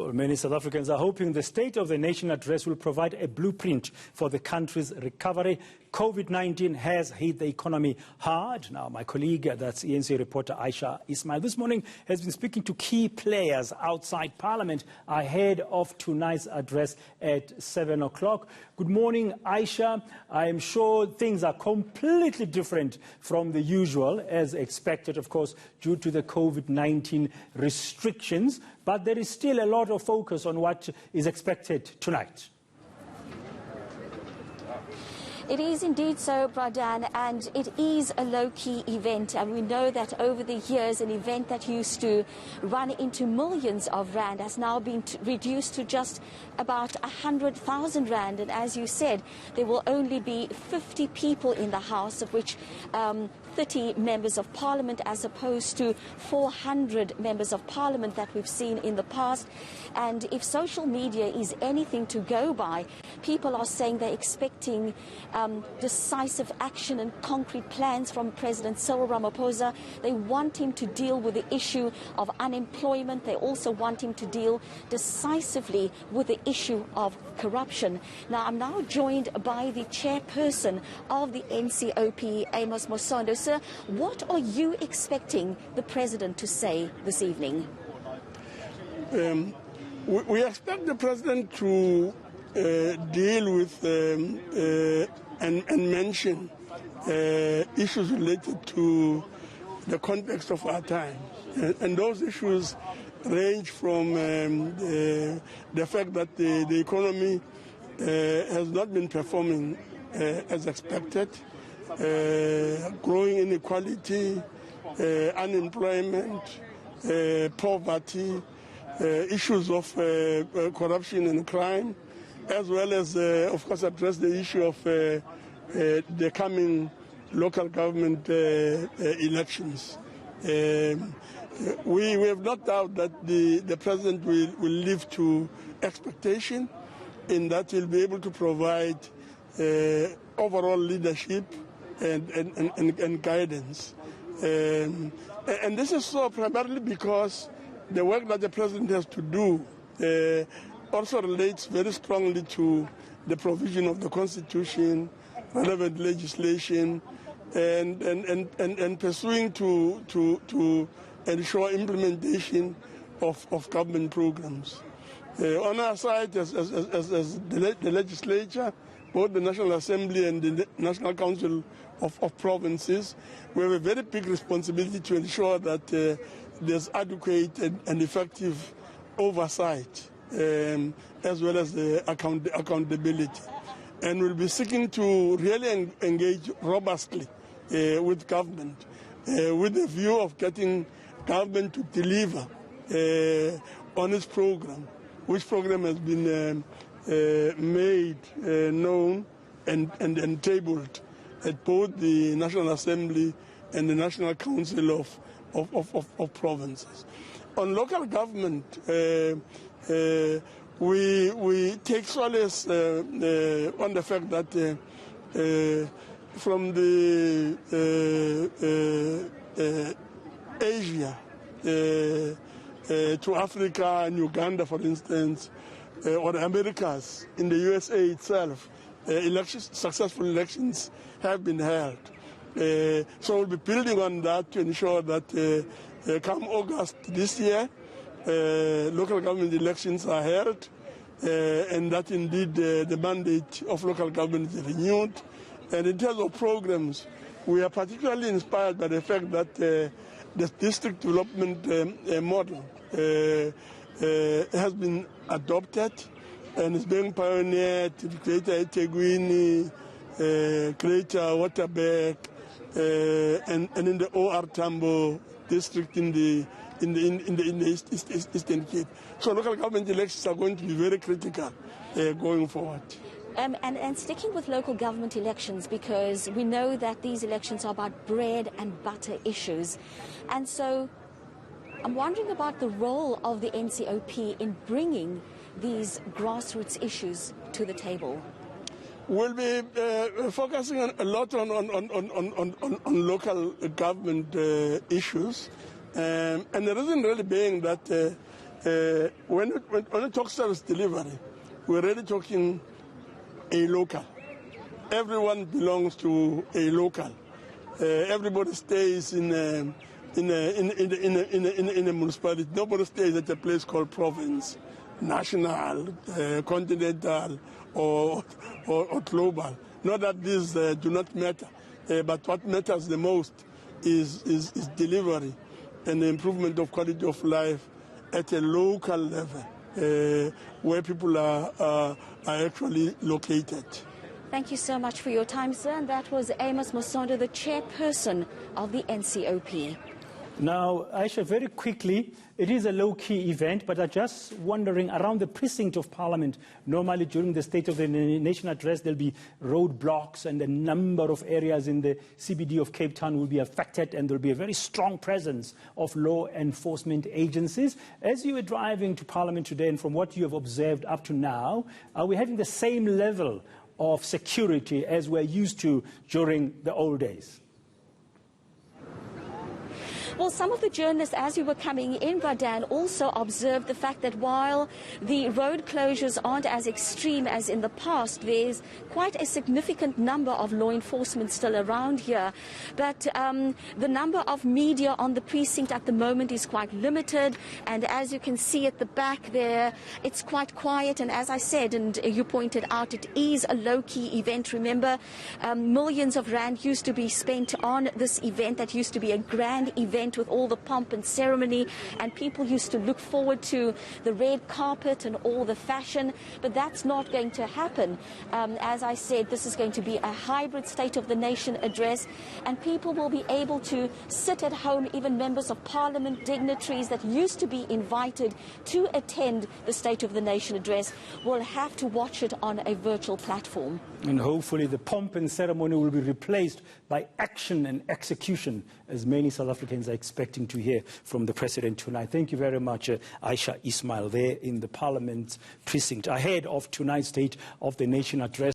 Well, many South Africans are hoping the State of the Nation address will provide a blueprint for the country's recovery. COVID-19 has hit the economy hard. Now, my colleague, that's eNCA reporter Ayesha Ismail, this morning has been speaking to key players outside Parliament ahead of tonight's address at 7 o'clock. Good morning, Ayesha. I am sure things are completely different from the usual, as expected, of course, due to the COVID-19 restrictions. But there is still a lot of focus on what is expected tonight. It is indeed so, Bradan, and it is a low-key event. And we know that over the years, an event that used to run into millions of rand has now been reduced to just about 100,000 rand. And as you said, there will only be 50 people in the House, of which 30 members of Parliament, as opposed to 400 members of Parliament that we've seen in the past. And if social media is anything to go by, people are saying they're expecting decisive action and concrete plans from President Cyril Ramaphosa. They want him to deal with the issue of unemployment. They also want him to deal decisively with the issue of corruption. Now, I'm now joined by the chairperson of the NCOP, Amos Mosondo. Sir, what are you expecting the President to say this evening? We expect the President to deal with and mention issues related to the context of our time. And those issues range from the fact that the economy has not been performing as expected, growing inequality, unemployment, poverty, issues of corruption and crime, as well as, of course, address the issue of the coming local government elections. We have no doubt that the President will live to expectation in that he'll be able to provide overall leadership and guidance. And this is so primarily because the work that the President has to do also relates very strongly to the provision of the Constitution, relevant legislation, and pursuing to ensure implementation of government programs. On our side, as the legislature, both the National Assembly and the National Council of Provinces, we have a very big responsibility to ensure that there's adequate and effective oversight, as well as the accountability. And we'll be seeking to really engage robustly with government, with the view of getting government to deliver on its program, which program has been made known and tabled at both the National Assembly and the National Council of Provinces. On local government, we take solace on the fact that from the Asia to Africa and Uganda, for instance, or the Americas, in the USA itself, successful elections have been held. So we'll be building on that to ensure that come August this year, local government elections are held, and that indeed the mandate of local government is renewed. And in terms of programs, we are particularly inspired by the fact that the district development model has been adopted and is being pioneered to Greater eThekwini, Greater Waterberg, and in the OR Tambo district in the Eastern Cape. So local government elections are going to be very critical going forward. And sticking with local government elections, because we know that these elections are about bread and butter issues. And so I'm wondering about the role of the NCOP in bringing these grassroots issues to the table. We'll be focusing a lot on local government issues. And the reason really being that When it talks service delivery, we're really talking a local. Everyone belongs to a local. Everybody stays in a municipality. Nobody stays at a place called province, national, continental, or global. Not that these do not matter, but what matters the most is delivery and the improvement of quality of life at a local level, where people are actually located. Thank you so much for your time, sir. And that was Amos Mosondo, the chairperson of the NCOP. Now, Ayesha, very quickly, it is a low-key event, but I'm just wondering, around the precinct of Parliament, normally during the State of the Nation address, there'll be roadblocks and a number of areas in the CBD of Cape Town will be affected, and there'll be a very strong presence of law enforcement agencies. As you were driving to Parliament today, and from what you have observed up to now, are we having the same level of security as we're used to during the old days? Well, some of the journalists, as you were coming in, Radan, also observed the fact that while the road closures aren't as extreme as in the past, there's quite a significant number of law enforcement still around here. But the number of media on the precinct at the moment is quite limited. And as you can see at the back there, it's quite quiet. And as I said, and you pointed out, it is a low-key event. Remember, millions of rand used to be spent on this event that used to be a grand event with all the pomp and ceremony, and people used to look forward to the red carpet and all the fashion, but that's not going to happen. As I said, this is going to be a hybrid State of the Nation address, and people will be able to sit at home. Even members of Parliament, dignitaries that used to be invited to attend the State of the Nation address will have to watch it on a virtual platform. And hopefully the pomp and ceremony will be replaced by action and execution, as many South Africans are expecting to hear from the President tonight. Thank you very much, Ayesha Ismail, there in the Parliament precinct, ahead of tonight's State of the Nation address.